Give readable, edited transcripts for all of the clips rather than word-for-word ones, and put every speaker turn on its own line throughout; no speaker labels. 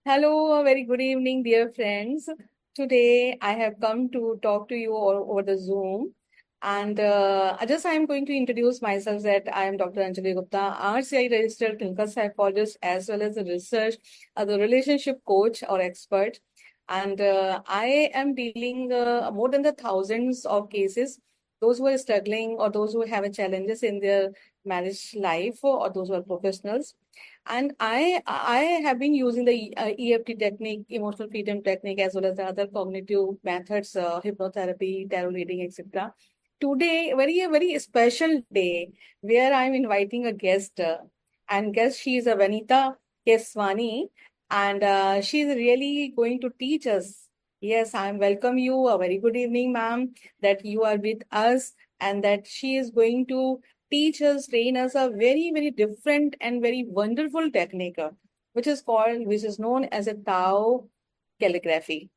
Hello, a very good evening, dear friends. Today I have come to talk to you over the Zoom. And I am going to introduce myself that I am Dr. Anjali Gupta, RCI registered clinical psychologist as well as a research, the relationship coach or expert. And I am dealing more than the thousands of cases, those who are struggling or those who have challenges in their marriage life or those who are professionals. And I have been using the EFT technique, emotional freedom technique, as well as the other cognitive methods, hypnotherapy, tarot reading, etc. Today, very special day where I'm inviting a guest, and guest she is a Vanita Keswani, and she is really going to teach us. Yes, I welcome you. A very good evening, ma'am. That you are with us, and that she is going to teach us, train us a very different and very wonderful technique, which is known as a Tao calligraphy.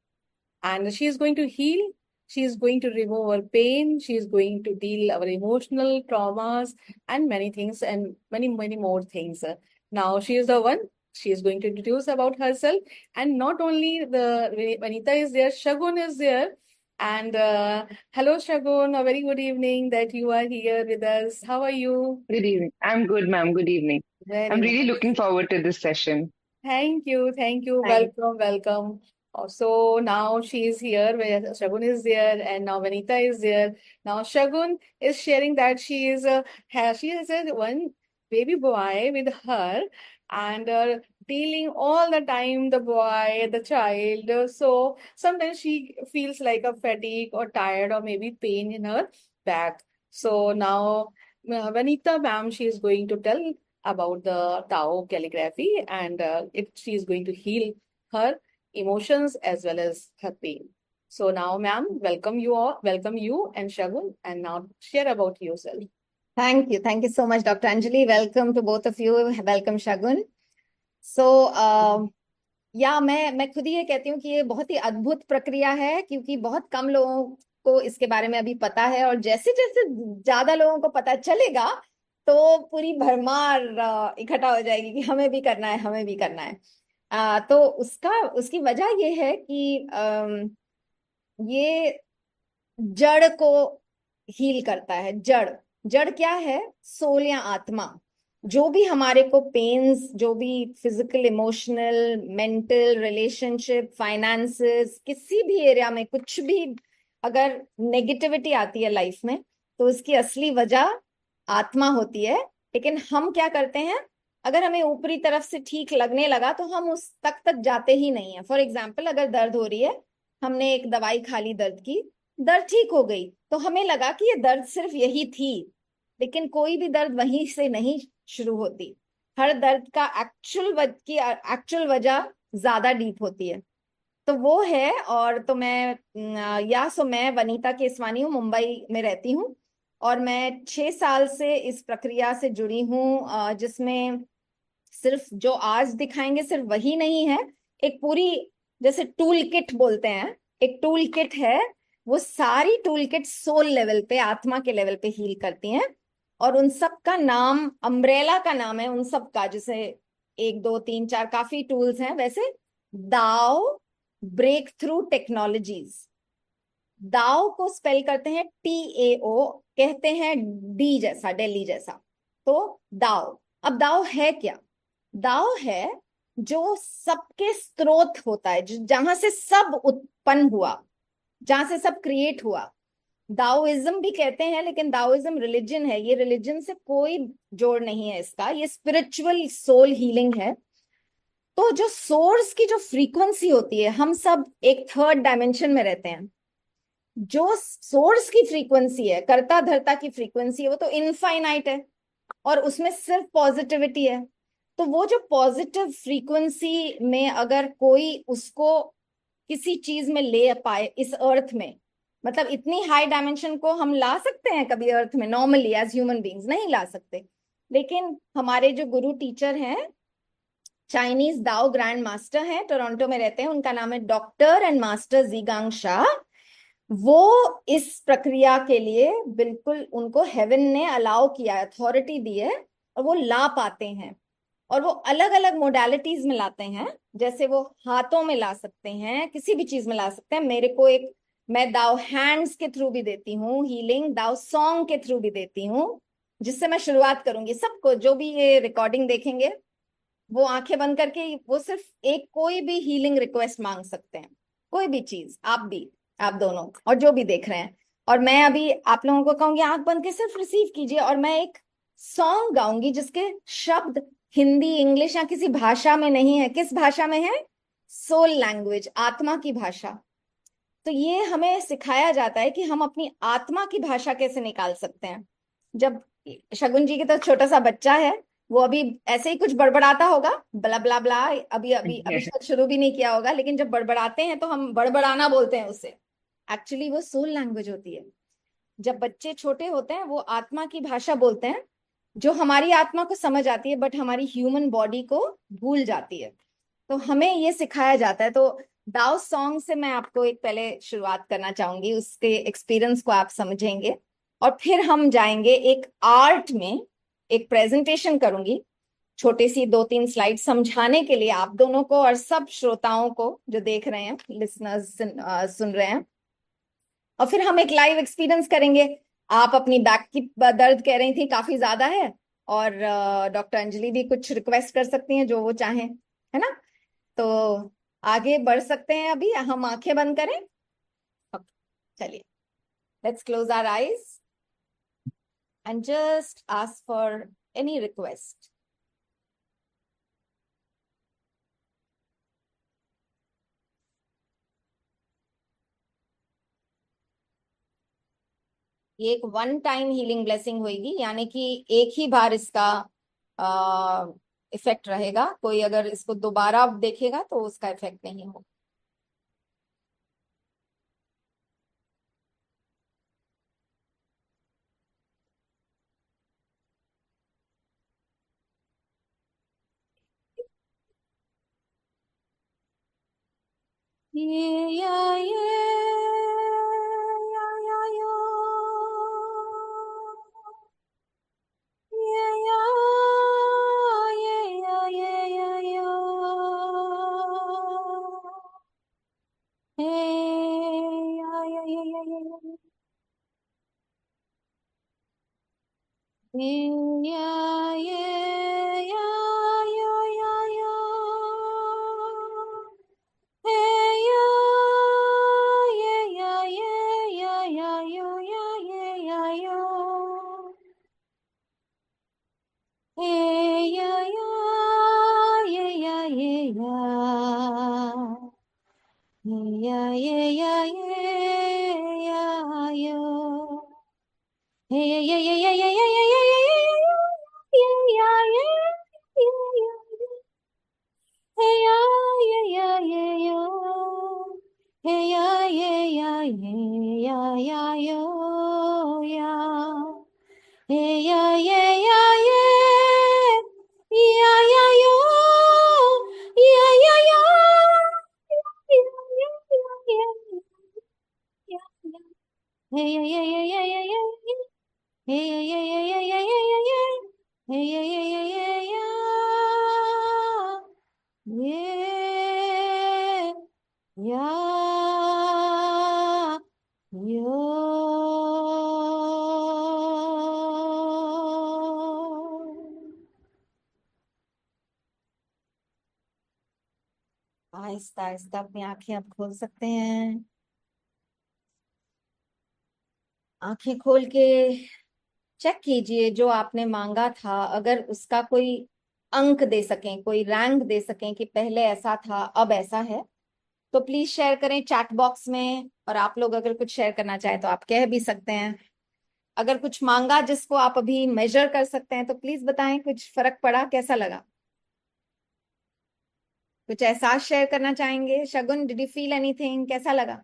And she is going to heal. She is going to remove our pain. She is going to deal our emotional traumas and many things and many more things. Now she is the one. She is going to introduce about herself, and not only the Vanita is there, Shagun is there. And hello, Shagun. A very good evening that you are here with us. How are you?
Good evening. I'm good, ma'am. Good evening. I'm
Very
really
nice.
looking forward to this session.
Thank you. Thank you.
Thank
Welcome. So now she is here, where Shagun is there, and now Vanita is there. Now Shagun is sharing that she has a one baby boy with her, and dealing all the time the boy, the child. So sometimes she feels like a fatigue or tired or maybe pain in her back. So now Vanita ma'am, she is going to tell about the Tao calligraphy, and she is going to heal her emotions as well as her pain. So now, ma'am, welcome you and Shagun, and now share about yourself.
Thank you. Thank you so much, Dr. Anjali. Welcome to both of you. Welcome, Shagun. So, या मैं खुद ही ये कहती हूँ कि ये बहुत ही अद्भुत प्रक्रिया है, क्योंकि बहुत कम लोगों को इसके बारे में अभी पता है, और जैसे जैसे ज्यादा लोगों को पता चलेगा तो पूरी भरमार इकट्ठा हो जाएगी कि हमें भी करना है, हमें भी करना है। तो उसकी वजह ये है कि ये जड़ को हील करता है। जड़ जड़ क्या है? सोल या आत्मा। जो भी हमारे को पेन्स, जो भी physical, emotional, mental, relationship, finances, किसी भी एरिया में कुछ भी अगर नेगेटिविटी आती है लाइफ में, तो उसकी असली वजह आत्मा होती है। लेकिन हम क्या करते हैं, अगर हमें ऊपरी तरफ से ठीक लगने लगा तो हम उस तक जाते ही नहीं है। फॉर एग्जाम्पल, अगर दर्द हो रही है, हमने एक दवाई खा ली दर्द की, दर्द ठीक हो गई, तो हमें लगा कि ये दर्द सिर्फ यही थी, लेकिन कोई भी दर्द वहीं से नहीं शुरू होती। हर दर्द का एक्चुअल वजह ज्यादा डीप होती है। तो वो है। और तो मैं वनीता केसवानी हूँ, मुंबई में रहती हूँ, और मैं 6 साल से इस प्रक्रिया से जुड़ी हूँ, जिसमें सिर्फ जो आज दिखाएंगे सिर्फ वही नहीं है। एक पूरी, जैसे टूल किट बोलते हैं, एक टूल किट है। वो सारी टूल किट सोल लेवल पे, आत्मा के लेवल पे हील करती हैं। और उन सब का नाम, अम्ब्रेला का नाम है उन सब का, जैसे 1 2 3 4 काफी टूल्स हैं वैसे। दाओ ब्रेक थ्रू टेक्नोलॉजीज। दाओ को स्पेल करते हैं TAO, कहते हैं डी जैसा, दिल्ली जैसा। तो दाओ। अब दाओ है क्या? दाओ है जो सबके स्रोत होता है, जहां से सब उत्पन्न हुआ, जहां से सब क्रिएट हुआ। दाओइज्म भी कहते हैं, लेकिन दाओइज्म रिलीजन है, ये रिलीजन से कोई जोड़ नहीं है इसका, ये स्पिरिचुअल सोल हीलिंग है। तो जो सोर्स की जो फ्रीक्वेंसी होती है, हम सब एक थर्ड डायमेंशन में रहते हैं। जो सोर्स की फ्रीक्वेंसी है, कर्ता धर्ता की फ्रीक्वेंसी है, वो तो इनफाइनाइट है, और उसमें सिर्फ पॉजिटिविटी है। तो वो जो पॉजिटिव फ्रीक्वेंसी में अगर कोई उसको किसी चीज में ले पाए इस अर्थ में, मतलब इतनी हाई डायमेंशन को हम ला सकते हैं कभी अर्थ में? नॉर्मली एज ह्यूमन बींग्स नहीं ला सकते। लेकिन हमारे जो गुरु टीचर हैं, चाइनीज दाओ ग्रैंड मास्टर हैं, टोरंटो में रहते हैं, उनका नाम है डॉक्टर एंड मास्टर जीगांग शाह। वो इस प्रक्रिया के लिए बिल्कुल, उनको हेवन ने अलाउ किया, अथॉरिटी दी है, और वो ला पाते हैं। और वो अलग अलग मोडालिटीज में लाते हैं। जैसे वो हाथों में ला सकते हैं, किसी भी चीज में ला सकते हैं। मेरे को एक, मैं दाव हैंड्स के थ्रू भी देती हूँ हीलिंग, दाव सॉन्ग के थ्रू भी देती हूँ, जिससे मैं शुरुआत करूंगी। सबको जो भी ये रिकॉर्डिंग देखेंगे वो आंखें बंद करके वो सिर्फ एक कोई भी हीलिंग रिक्वेस्ट मांग सकते हैं, कोई भी चीज। आप भी, आप दोनों और जो भी देख रहे हैं। और मैं अभी आप लोगों को कहूंगी आंख बंद के सिर्फ रिसीव कीजिए, और मैं एक सॉन्ग गाऊंगी जिसके शब्द हिंदी, इंग्लिश या किसी भाषा में नहीं है। किस भाषा में है? सोल लैंग्वेज, आत्मा की भाषा। तो ये हमें सिखाया जाता है कि हम अपनी आत्मा की भाषा कैसे निकाल सकते हैं। जब शगुन जी की तो छोटा सा बच्चा है, वो अभी ऐसे ही कुछ बड़बड़ाता होगा, ब्ला ब्ला ब्ला, अभी अभी अभी शायद शुरू भी नहीं किया होगा, लेकिन जब बड़बड़ाते हैं तो हम बड़बड़ाना बोलते हैं उससे। एक्चुअली वो सोल लैंग्वेज होती है। जब बच्चे छोटे होते हैं वो आत्मा की भाषा बोलते हैं, जो हमारी आत्मा को समझ आती है बट हमारी ह्यूमन बॉडी को भूल जाती है। तो हमें ये सिखाया जाता है। तो दाओ सॉन्ग से मैं आपको एक पहले शुरुआत करना चाहूंगी, उसके एक्सपीरियंस को आप समझेंगे, और फिर हम जाएंगे एक आर्ट में। एक प्रेजेंटेशन करूंगी, छोटी सी 2-3 स्लाइड समझाने के लिए आप दोनों को और सब श्रोताओं को जो देख रहे हैं, लिसनर्स सुन रहे हैं। और फिर हम एक लाइव एक्सपीरियंस करेंगे। आप अपनी बैक की दर्द कह रही थी काफी ज्यादा है, और डॉक्टर अंजलि भी कुछ रिक्वेस्ट कर सकती हैं जो वो चाहें, है ना? तो आगे बढ़ सकते हैं। अभी हम आंखें बंद करें। चलिए, let's close our eyes and just ask for any request. ये एक वन टाइम हीलिंग ब्लेसिंग होगी, यानी कि एक ही बार इसका इफेक्ट रहेगा। कोई अगर इसको दोबारा देखेगा तो उसका इफेक्ट नहीं होगा। ये या ये या यो ये या ये या यो हे या ये या ये या यो या यो हे या ये या यो या ये या यो हे या ये या ये या यो हे हे या ये यो हे या यो या हे या यो या यो हे या यो। आहिस्ता आहिस्ता अपनी आंखें अब खोल सकते हैं। आंखें खोल के चेक कीजिए जो आपने मांगा था, अगर उसका कोई अंक दे सकें, कोई रैंक दे सकें कि पहले ऐसा था अब ऐसा है, तो प्लीज शेयर करें चैट बॉक्स में। और आप लोग अगर कुछ शेयर करना चाहें तो आप कह भी सकते हैं। अगर कुछ मांगा जिसको आप अभी मेजर कर सकते हैं तो प्लीज बताएं, कुछ फर्क पड़ा, कैसा लगा? कुछ एहसास शेयर करना चाहेंगे? शगुन, डिड यू फील एनीथिंग? कैसा लगा?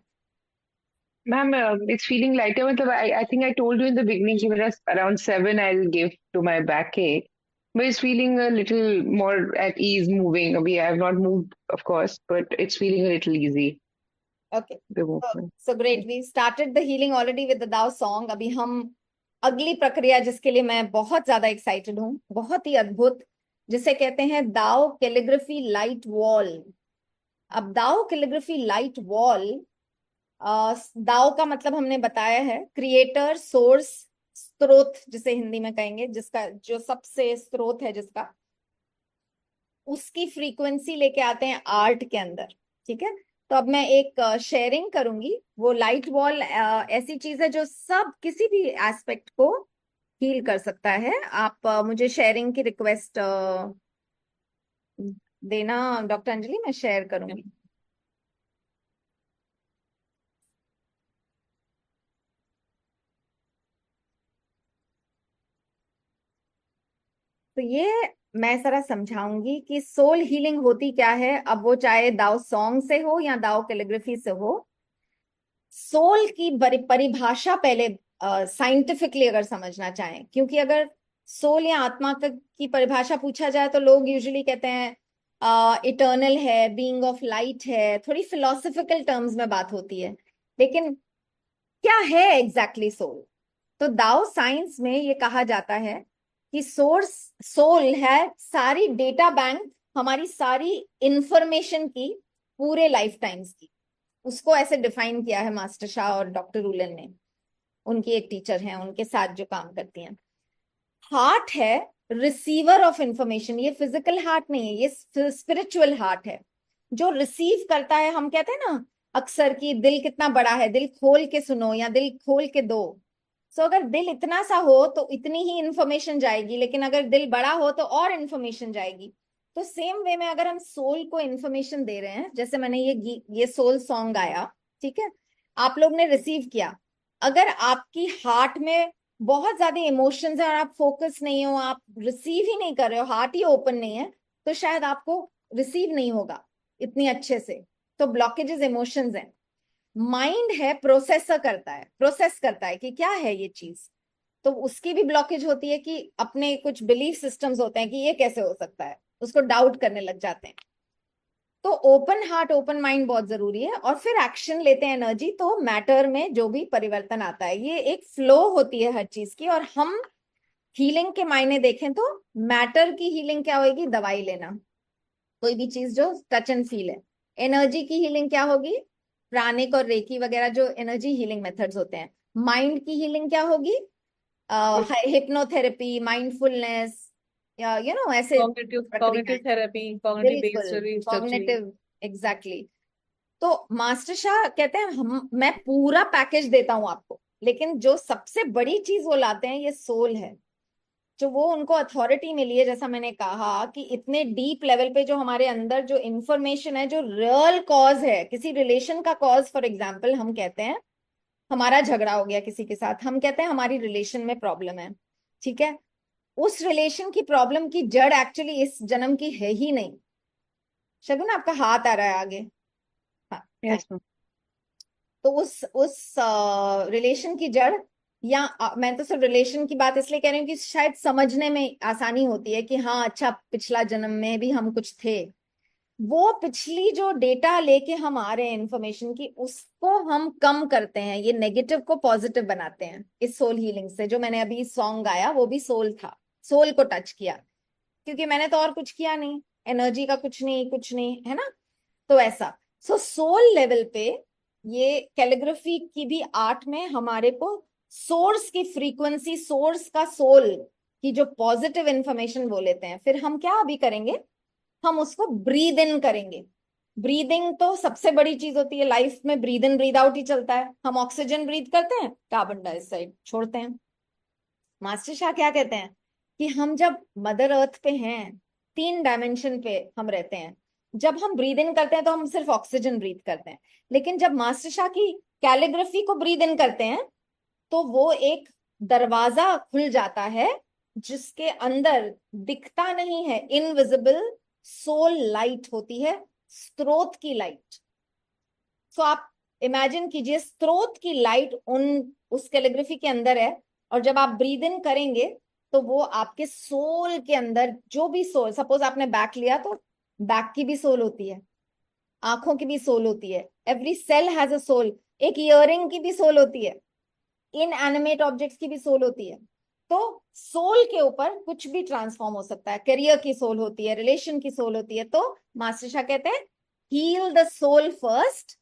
Ma'am, it's feeling lighter. मतलब, I think I told you in the beginning कि मेरा around 7 I'll give to my backache. But it's feeling a little more at ease moving. अभी I have not moved, of course, but it's feeling a little easy,
Okay.
the movement.
So great. We started the healing already with the Dao song. अभी हम अगली प्रक्रिया, जिसके लिए मैं बहुत ज्यादा एक्साइटेड हूँ, बहुत ही अद्भुत, जिसे कहते हैं दाओ कैलिग्राफी लाइट वॉल। अब दाओ कैलिग्राफी लाइट वॉल, दाओ का मतलब हमने बताया है क्रिएटर, सोर्स, स्रोत जिसे हिंदी में कहेंगे, जिसका जो सबसे स्रोत है जिसका, उसकी फ्रीक्वेंसी लेके आते हैं आर्ट के अंदर। ठीक है, तो अब मैं एक शेयरिंग करूंगी। वो लाइट वॉल ऐसी चीज है जो सब किसी भी एस्पेक्ट को हील कर सकता है। आप मुझे शेयरिंग की रिक्वेस्ट देना डॉक्टर अंजलि, मैं शेयर करूंगी। तो ये मैं जरा समझाऊंगी कि सोल हीलिंग होती क्या है। अब वो चाहे दाओ सॉन्ग से हो या दाओ कैलिग्राफी से हो, सोल की परिभाषा पहले साइंटिफिकली अगर समझना चाहें, क्योंकि अगर सोल या आत्मा की परिभाषा पूछा जाए तो लोग यूजुअली कहते हैं इटर्नल है, बीइंग ऑफ लाइट है, थोड़ी फिलोसफिकल टर्म्स में बात होती है। लेकिन क्या है एग्जैक्टली सोल? तो दाओ साइंस में ये कहा जाता है कि सोल है सारी डेटा बैंक, हमारी सारी इंफॉर्मेशन की, पूरे लाइफ टाइम्स की। उसको ऐसे डिफाइन किया है मास्टर शाह और डॉक्टर रूलन ने। उनकी एक टीचर हैं, उनके साथ जो काम करती हैं। हार्ट है रिसीवर ऑफ इंफॉर्मेशन। ये फिजिकल हार्ट नहीं है, ये स्पिरिचुअल हार्ट है जो रिसीव करता है। हम कहते हैं ना अक्सर कि दिल कितना बड़ा है, दिल खोल के सुनो या दिल खोल के दो। सो अगर दिल इतना सा हो तो इतनी ही इंफॉर्मेशन जाएगी, लेकिन अगर दिल बड़ा हो तो और इंफॉर्मेशन जाएगी। तो सेम वे में अगर हम सोल को इंफॉर्मेशन दे रहे हैं, जैसे मैंने ये सोल सॉन्ग गाया, ठीक है, आप लोग ने रिसीव किया। अगर आपकी हार्ट में बहुत ज्यादा इमोशंस है और आप फोकस नहीं हो, आप रिसीव ही नहीं कर रहे हो, हार्ट ही ओपन नहीं है, तो शायद आपको रिसीव नहीं होगा इतनी अच्छे से। तो ब्लॉकेजेस इमोशंस हैं। माइंड है प्रोसेसर करता है, प्रोसेस करता है कि क्या है ये चीज। तो उसकी भी ब्लॉकेज होती है कि अपने कुछ बिलीफ सिस्टम्स होते हैं कि ये कैसे हो सकता है, उसको डाउट करने लग जाते हैं। तो ओपन हार्ट ओपन माइंड बहुत जरूरी है। और फिर एक्शन लेते हैं एनर्जी, तो मैटर में जो भी परिवर्तन आता है, ये एक फ्लो होती है हर चीज की। और हम हीलिंग के मायने देखें तो मैटर की हीलिंग क्या होगी? दवाई लेना, कोई भी चीज जो टच एंड फील है। एनर्जी की हीलिंग क्या होगी? प्राणिक और रेकी वगैरह जो एनर्जी हीलिंग मेथड्स होते हैं। माइंड की हीलिंग क्या होगी? हिप्नोथेरेपी, माइंडफुलनेस, ऐसे
कॉग्निटिव
प्रक्रियाएं।
कॉग्निटिव थेरेपी, कॉग्निटिव
बिल्कुल,
बेस्ड रिस्ट्रक्चरिंग।
Cognitive, exactly. तो मास्टर शाह कहते हैं हम मैं पूरा पैकेज देता हूं आपको, लेकिन जो सबसे बड़ी चीज वो लाते हैं ये सोल है। जो वो उनको अथॉरिटी मिली है, जैसा मैंने कहा कि इतने डीप लेवल पे जो हमारे अंदर जो इंफॉर्मेशन है, जो रियल कॉज है किसी रिलेशन का, कॉज फॉर एग्जाम्पल हम कहते हैं हमारा झगड़ा हो गया किसी के साथ, हम कहते हैं हमारी रिलेशन में प्रॉब्लम है। ठीक है, उस रिलेशन की प्रॉब्लम की जड़ एक्चुअली इस जन्म की है ही नहीं। शगुन आपका हाथ आ रहा है आगे। हाँ,
Yes, ma'am.
तो उस रिलेशन की जड़, या मैं तो सिर्फ रिलेशन की बात इसलिए कह रही हूँ कि शायद समझने में आसानी होती है कि हाँ अच्छा, पिछला जन्म में भी हम कुछ थे। वो पिछली जो डेटा लेके हम आ रहे हैं इंफॉर्मेशन की, उसको हम कम करते हैं, ये नेगेटिव को पॉजिटिव बनाते हैं इस सोल हीलिंग से। जो मैंने अभी सॉन्ग गाया वो भी सोल था, सोल को टच किया, क्योंकि मैंने तो और कुछ किया नहीं, एनर्जी का कुछ नहीं, कुछ नहीं है ना। तो ऐसा, सोल लेवल पे ये कैलिग्राफी की भी आर्ट में हमारे को सोर्स की फ्रीक्वेंसी, सोर्स का सोल की जो पॉजिटिव इंफॉर्मेशन वो लेते हैं। फिर हम क्या अभी करेंगे, हम उसको ब्रीद इन करेंगे। ब्रीदिंग तो सबसे बड़ी चीज होती है लाइफ में, ब्रीद इन ब्रीद आउट ही चलता है। हम ऑक्सीजन ब्रीद करते हैं, कार्बन डाइऑक्साइड छोड़ते हैं। मास्टर शाह क्या कहते हैं कि हम जब मदर अर्थ पे हैं, 3 डायमेंशन पे हम रहते हैं। जब हम ब्रीद इन करते हैं तो हम सिर्फ ऑक्सीजन ब्रीद करते हैं, लेकिन जब मास्टर शाह की कैलिग्राफी को ब्रीद इन करते हैं तो वो एक दरवाजा खुल जाता है जिसके अंदर दिखता नहीं है, इनविजिबल सोल लाइट होती है, स्रोत की लाइट। सो आप इमेजिन कीजिए स्रोत की लाइट उस कैलिग्राफी के अंदर है। और जब आप ब्रीद इन करेंगे तो वो आपके सोल के अंदर, जो भी सोल, सपोज आपने बैक लिया तो बैक की भी सोल होती है, आंखों की भी सोल होती है, every cell has a soul. एक इयरिंग की भी सोल होती है, इन एनिमेट ऑब्जेक्ट्स की भी सोल होती है। तो सोल के ऊपर कुछ भी ट्रांसफॉर्म हो सकता है, करियर की सोल होती है, रिलेशन की सोल होती है। तो मास्टर शाह कहते हैं heal the soul first,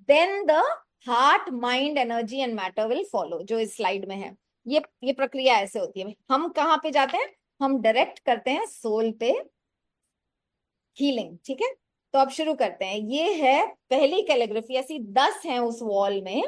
then the heart mind energy and matter will follow, जो इस स्लाइड में है। ये प्रक्रिया ऐसे होती है। हम कहाँ पे जाते हैं, हम डायरेक्ट करते हैं सोल पे हीलिंग। ठीक है, तो अब शुरू करते हैं। ये है पहली कैलीग्राफी, ऐसी 10 हैं उस वॉल में।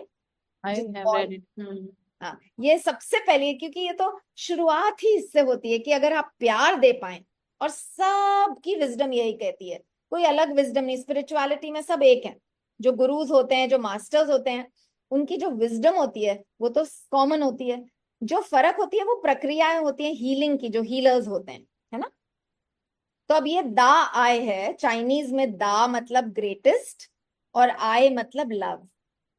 I
जिस
have
वॉल,
read it.
हाँ, ये सबसे पहले, क्योंकि ये तो शुरुआत ही इससे होती है कि अगर आप प्यार दे पाए, और सबकी विजडम यही कहती है, कोई अलग विजडम नहीं, स्पिरिचुअलिटी में सब एक है। जो गुरुज होते हैं, जो मास्टर्स होते हैं, उनकी जो विजडम होती है वो तो कॉमन होती है। जो फर्क होती है वो प्रक्रियाएं होती है हीलिंग की, जो हीलर्स होते हैं, है ना। तो अब ये दा आय है, चाइनीज में दा मतलब ग्रेटेस्ट और आय मतलब लव।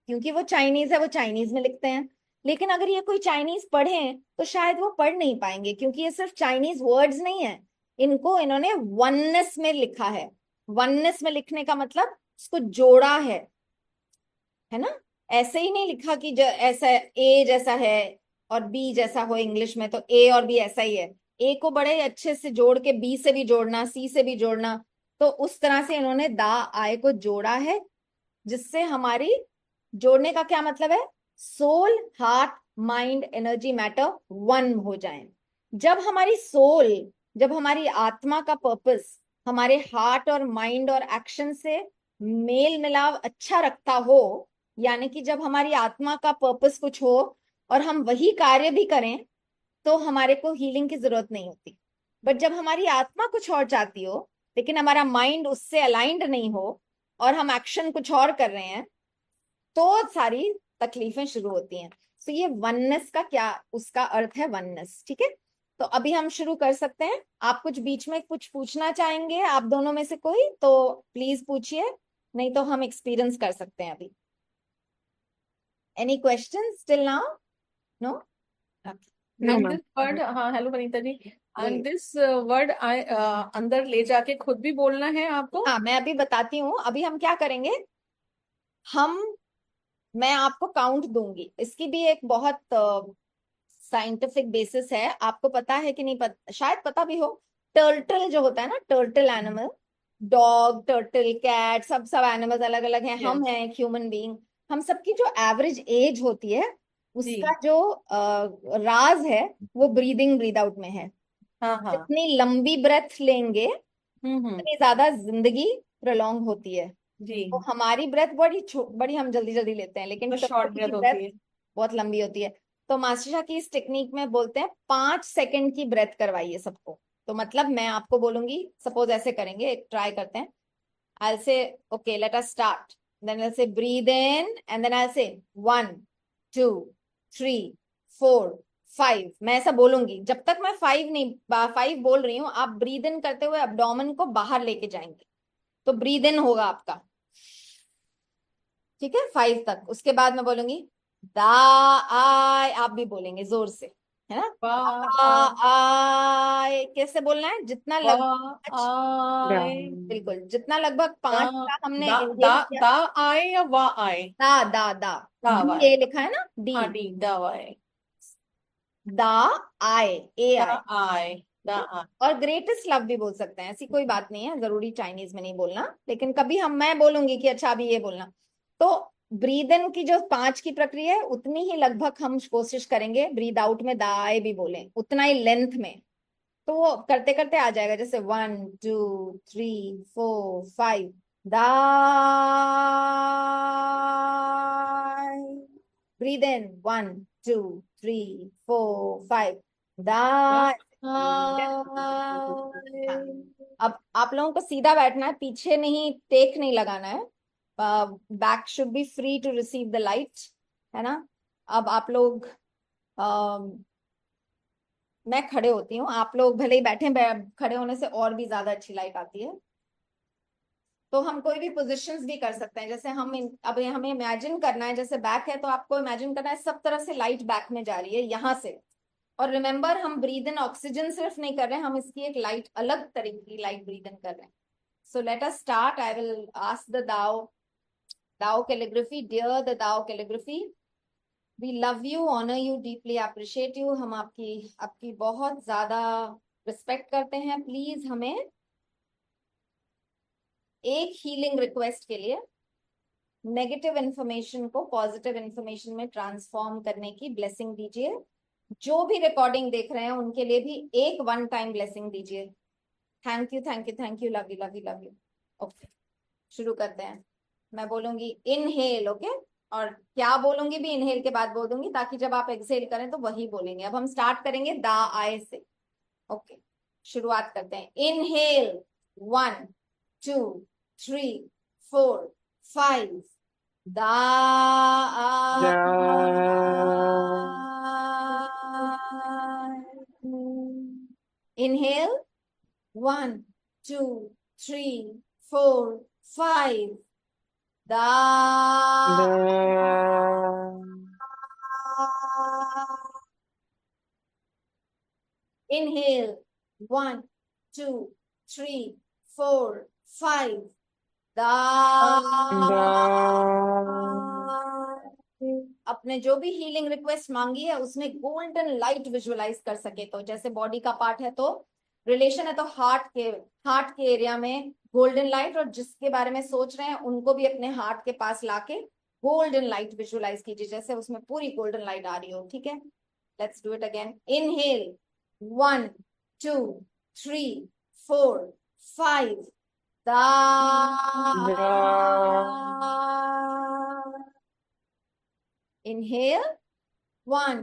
क्योंकि वो चाइनीज है, वो चाइनीज में लिखते हैं। लेकिन अगर ये कोई चाइनीज पढ़े तो शायद वो पढ़ नहीं पाएंगे, क्योंकि ये सिर्फ चाइनीज वर्ड्स नहीं है, इनको इन्होंने वननेस में लिखा है। वननेस में लिखने का मतलब इसको जोड़ा है ना। ऐसे ही नहीं लिखा कि ऐसा ए जैसा है और बी जैसा हो, इंग्लिश में तो ए और बी ऐसा ही है। ए को बड़े अच्छे से जोड़ के बी से भी जोड़ना, सी से भी जोड़ना, तो उस तरह से इन्होंने दा आय को जोड़ा है, जिससे हमारी, जोड़ने का क्या मतलब है, soul heart mind energy matter one हो जाए। जब हमारी सोल, जब हमारी आत्मा का पर्पस हमारे हार्ट और माइंड और एक्शन से मेल मिलाव अच्छा रखता हो, यानी कि जब हमारी आत्मा का पर्पस कुछ हो और हम वही कार्य भी करें, तो हमारे को हीलिंग की जरूरत नहीं होती। बट जब हमारी आत्मा कुछ और चाहती हो लेकिन हमारा माइंड उससे अलाइंड नहीं हो और हम एक्शन कुछ और कर रहे हैं, तो सारी तकलीफें शुरू होती हैं। तो ये वननेस का क्या, उसका अर्थ है वननेस। ठीक है, तो अभी हम शुरू कर सकते हैं। आप कुछ बीच में कुछ पूछना चाहेंगे, आप दोनों में से कोई, तो प्लीज पूछिए, नहीं तो हम एक्सपीरियंस कर सकते हैं अभी। Any questions till now? No?
No,
And
ma'am.
this word, हाँ हेलो वनीता जी,
ये,
and this word I अंदर ले जाके खुद भी बोलना है आपको?
हाँ मैं अभी बताती हूँ। अभी हम क्या करेंगे, हम, मैं आपको काउंट दूंगी, इसकी भी एक बहुत साइंटिफिक बेसिस है। आपको पता है कि नहीं पता, शायद पता भी हो। टर्टल जो होता है ना, turtle animal, dog, turtle, cat, सब सब एनिमल्स अलग अलग हैं, हम
Yes.
हैं ह्यूमन बीइंग। हम सबकी जो एवरेज एज होती है,
जी,
उसका जो राज है वो ब्रीदिंग ब्रीद आउट में है।
हाँ हाँ,
जितनी लंबी ब्रेथ लेंगे
हम्म,
उतनी ज्यादा जिंदगी प्रलोंग होती है।
जी,
तो हमारी ब्रेथ बड़ी हम जल्दी जल्दी लेते हैं, लेकिन
तो शॉर्ट
टर्टल की
ब्रेथ
ब्रेथ
होती है।
बहुत लंबी होती है। तो मास्टर शाह की इस टेक्निक में बोलते हैं 5 सेकंड की ब्रेथ करवाइए सबको। तो मतलब मैं आपको बोलूंगी, सपोज ऐसे करेंगे, ट्राई करते हैं। I'll say, okay, let us start. Then I'll say breathe in, and then I'll say 1, 2, 3, 4, 5. मैं ऐसा बोलूंगी, जब तक मैं 5 नहीं, 5 बोल रही हूँ, आप ब्रीद इन करते हुए abdomen को बाहर लेके जाएंगे। तो ब्रीद इन होगा आपका, ठीक है, 5 तक। उसके बाद मैं बोलूंगी दा आय, आप भी बोलेंगे जोर से, है ना।
वाह
दा आय कैसे बोलना है, जितना लगभग,
वाह आए,
बिल्कुल जितना लगभग
दा
5 का हमने
दा दा
इनहेल किया।
दा आए या वाह आए?
दा दा दा,
दा
डी
वाए,
ए लिखा है ना, डी,
हाँ डी दा वाए,
दा आय, ए
दा
आय।
आए, दा
ठीक है?
आए,
और ग्रेटेस्ट लव भी बोल सकते हैं, ऐसी कोई बात नहीं है, जरूरी चाइनीज में नहीं बोलना। लेकिन कभी हम, मैं बोलूंगी कि अच्छा अभी ये बोलना। तो ब्रीद इन की जो 5 की प्रक्रिया है, उतनी ही लगभग हम कोशिश करेंगे ब्रीद आउट में दाए भी बोलें, उतना ही लेंथ में। तो वो करते करते आ जाएगा, जैसे 1, 2, 3, 4, 5, दाई। ब्रीद इन 1, 2, 3, 4, 5,
दा
दाई।
आए,
हाँ, अब आप लोगों को सीधा बैठना है, पीछे नहीं, टेक नहीं लगाना है। Back should be free to receive the light, है ना। अब आप लोग, मैं खड़े होती हूँ, आप लोग भले ही बैठे, खड़े होने से और भी ज्यादा अच्छी लाइट आती है। तो हम कोई भी पोजीशंस भी कर सकते हैं, जैसे हम अब हमें इमेजिन करना है, जैसे बैक है तो आपको इमेजिन करना है सब तरह से लाइट बैक में जा रही है यहाँ से। और रिमेंबर, हम ब्रीद इन ऑक्सीजन सिर्फ नहीं कर रहे हैं, हम इसकी एक लाइट, अलग तरीके की लाइट ब्रीद इन कर रहे हैं। So let us start. I will ask the Dao, Dao calligraphy, dear the Dao calligraphy, we love you, honour you, deeply appreciate you. हम आपकी आपकी बहुत ज्यादा रिस्पेक्ट करते हैं। प्लीज हमें एक हीलिंग रिक्वेस्ट के लिए नेगेटिव इंफॉर्मेशन को पॉजिटिव इंफॉर्मेशन में ट्रांसफॉर्म करने की ब्लेसिंग दीजिए। जो भी रिकॉर्डिंग देख रहे हैं उनके लिए भी एक वन टाइम ब्लेसिंग दीजिए। Thank you, thank you, thank you, love you, love you, love you. Okay, शुरू करते हैं। मैं बोलूंगी इनहेल, ओके? और क्या बोलूंगी भी इनहेल के बाद बोल दूंगी, ताकि जब आप एक्सहेल करें तो वही बोलेंगे। अब हम स्टार्ट करेंगे दा आय से। ओके, शुरुआत करते हैं। इनहेल, 1 2 3 4 5। दा इनहेल, 1 2 3 4 5। दा इनहेल, 1 2 3 4 5। दा अपने जो भी हीलिंग रिक्वेस्ट मांगी है उसमें गोल्डन लाइट विजुअलाइज कर सके। तो जैसे बॉडी का पार्ट है तो रिलेशन है, तो हार्ट के एरिया में गोल्डन लाइट, और जिसके बारे में सोच रहे हैं उनको भी अपने हार्ट के पास लाके गोल्डन लाइट विजुअलाइज कीजिए, जैसे उसमें पूरी गोल्डन लाइट आ रही हो। ठीक है, let's do it again. Inhale, 1 2 3 4 5। दा Inhale, 1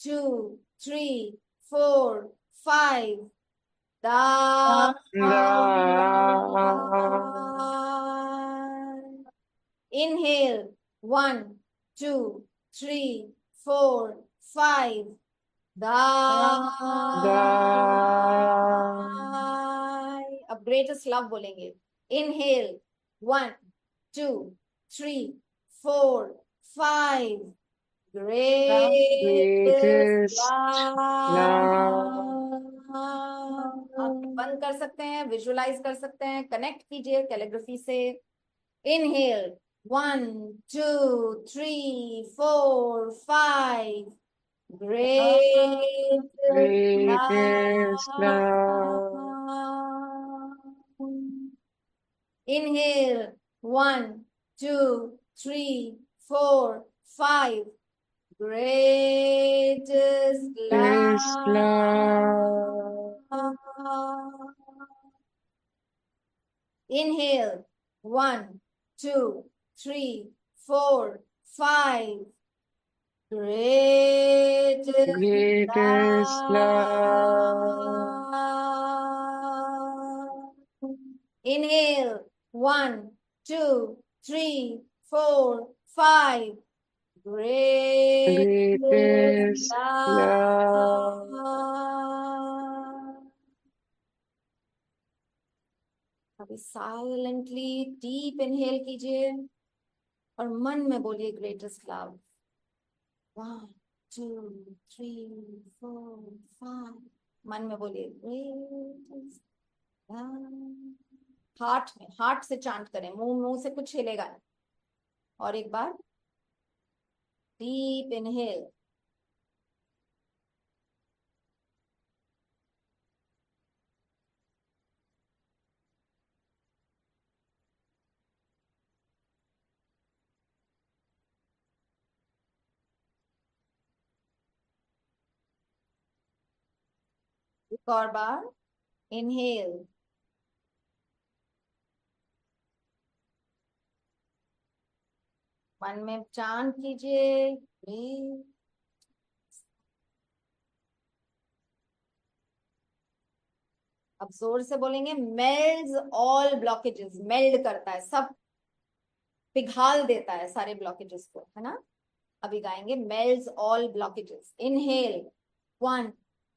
2 3 4 5. Da. Inhale, 1 2 3 4 5. Da. अब ग्रेटेस्ट लव बोलेंगे। Inhale, 1 2 3 4 5. Greatest love. आप बंद कर सकते हैं, विजुअलाइज कर सकते हैं, कनेक्ट कीजिए कैलिग्राफी से। Inhale, 1 2 3 4 5। Greatest love. Inhale, 1 2 3 4 5. Greatest love. Inhale, 1 2 3 4 5. Greatest love. Inhale, 1 2 3 4 5. Greatest love. अभी साइलेंटली डीप इनहेल कीजिए और मन में बोलिए ग्रेटेस्ट लव। 1 2 3 4 5। मन में बोलिए ग्रेटेस्ट लव। हार्ट से चांट करें, मुंह से कुछ हिलेगा नहीं। और एक बार डीप इनहेल, एक और बार इनहेल, मन में चांट कीजिए। अब जोर से बोलेंगे। मेल्ड्स ऑल ब्लॉकेजेस, मेल्ड करता है, सब पिघाल देता है सारे ब्लॉकेजेस को, है ना? अभी गाएंगे मेल्ड्स all blockages. Inhale, 1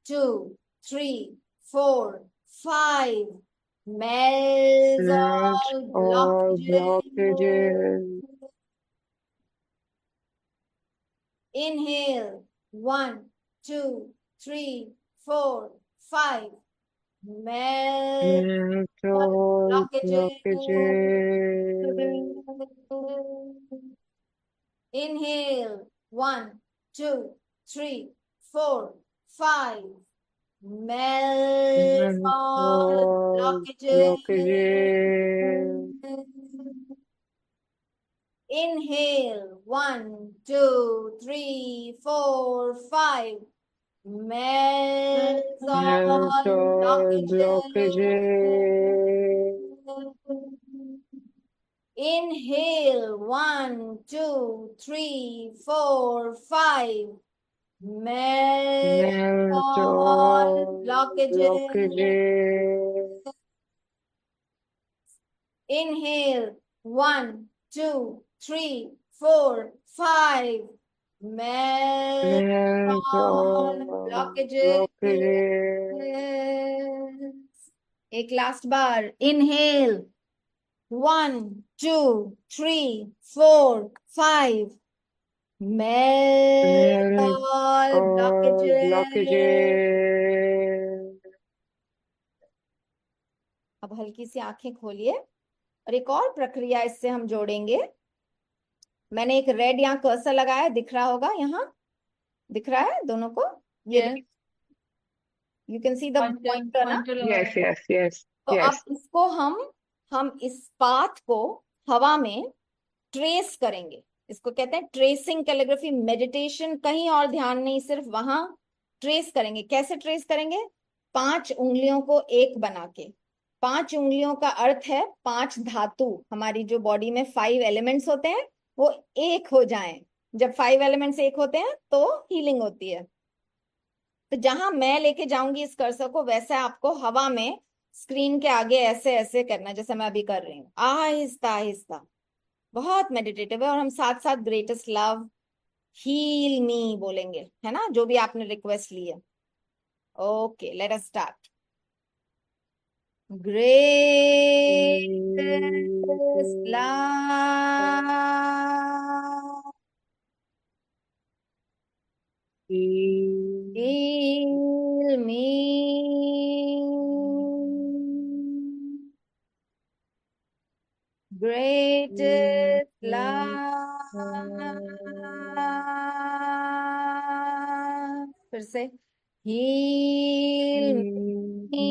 2 3 4 5। Melts all blockages. Inhale, 1 2 3 4 5. Melt all blockages. Inhale, 2, 3, 4, 5. Melt all blockages. Inhale. 1, 2, 3, 4, 5. Melt all blockages. Inhale. 1, 2, 3, 4, 5. Melt all blockages. Inhale. 1, 2, 3, 4, 5. Melt all blockages. एक लास्ट बार. Inhale. 1, 2, 3, 4, 5. Melt all blockages. अब हल्की सी आंखें खोलिए और एक और प्रक्रिया इससे हम जोड़ेंगे. मैंने एक रेड यहाँ कर्सर लगाया, दिख रहा होगा, यहाँ दिख रहा है दोनों को. ये you can see the pointer ना.
Yes.
तो अब इसको हम इस पाथ को हवा में ट्रेस करेंगे. इसको कहते हैं ट्रेसिंग कैलिग्राफी मेडिटेशन. कहीं और ध्यान नहीं, सिर्फ वहां ट्रेस करेंगे. कैसे ट्रेस करेंगे? 5 उंगलियों को एक बना के. 5 उंगलियों का अर्थ है 5 धातु. हमारी जो बॉडी में 5 एलिमेंट्स होते हैं वो एक हो जाएं. जब 5 एलिमेंट्स एक होते हैं तो हीलिंग होती है. तो जहां मैं लेके जाऊंगी इस कर्सर को, वैसा आपको हवा में स्क्रीन के आगे ऐसे ऐसे करना, जैसे मैं अभी कर रही हूँ, आहिस्ता आहिस्ता. बहुत मेडिटेटिव है. और हम साथ साथ ग्रेटेस्ट लव, हील मी बोलेंगे, है ना, जो भी आपने रिक्वेस्ट ली है. Okay, late us start. Greatest love, heal me. Greatest love. फिर से. Heal me.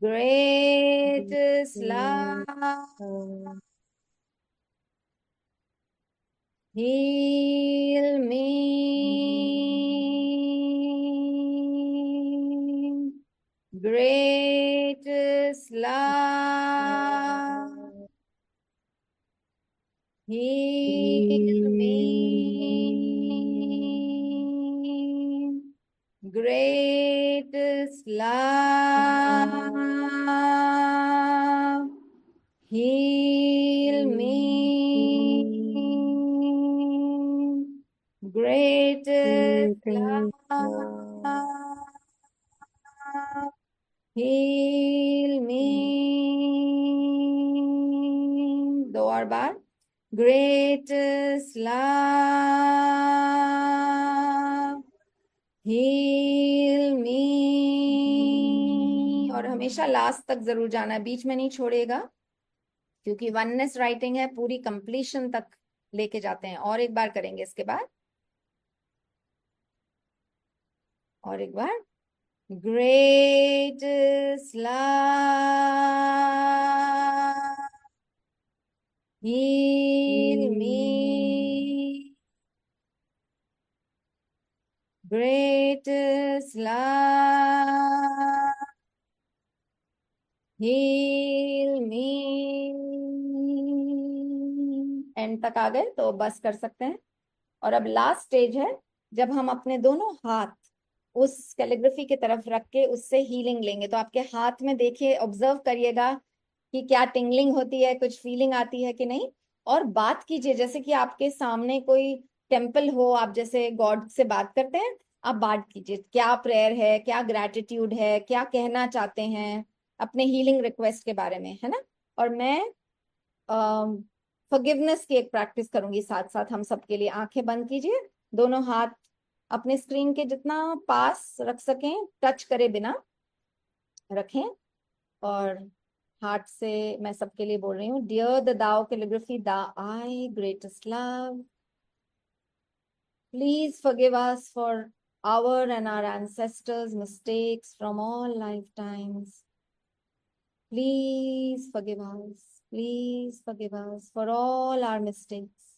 Greatest love. Heal me. Greatest love. Heal me. Greatest love. Heal me. Greatest love. Heal me. 2 और बार. Greatest love. Heal me. और हमेशा last तक जरूर जाना है, बीच में नहीं छोड़ेगा, क्योंकि वननेस राइटिंग है, पूरी कंप्लीशन तक लेके जाते हैं. और एक बार करेंगे इसके बाद. और एक बार. Greatest love. Heal me. Greatest love. Heal me. And तक आ गए तो बस कर सकते हैं. और अब लास्ट स्टेज है, जब हम अपने दोनों हाथ उस कैलिग्राफी की तरफ रख के उससे हीलिंग लेंगे. तो आपके हाथ में देखिए, ऑब्जर्व करिएगा कि क्या टिंगलिंग होती है, कुछ फीलिंग आती है कि नहीं. और बात कीजिए जैसे कि आपके सामने कोई टेम्पल हो, आप जैसे गॉड से बात करते हैं, आप बात कीजिए. क्या प्रेयर है, क्या ग्रैटिट्यूड है, क्या कहना चाहते हैं अपने हीलिंग रिक्वेस्ट के बारे में, है ना. और मैं फॉरगिवनेस की एक प्रैक्टिस करूंगी साथ साथ हम सबके लिए. आंखें बंद कीजिए, दोनों हाथ अपने स्क्रीन के जितना पास रख सकें, टच करे बिना रखें. और हार्ट से मैं सबके लिए बोल रही हूँ, dear the Dao calligraphy, the I greatest love, please forgive us for our and our ancestors' mistakes from all lifetimes. Please forgive us. Please forgive us for all our mistakes.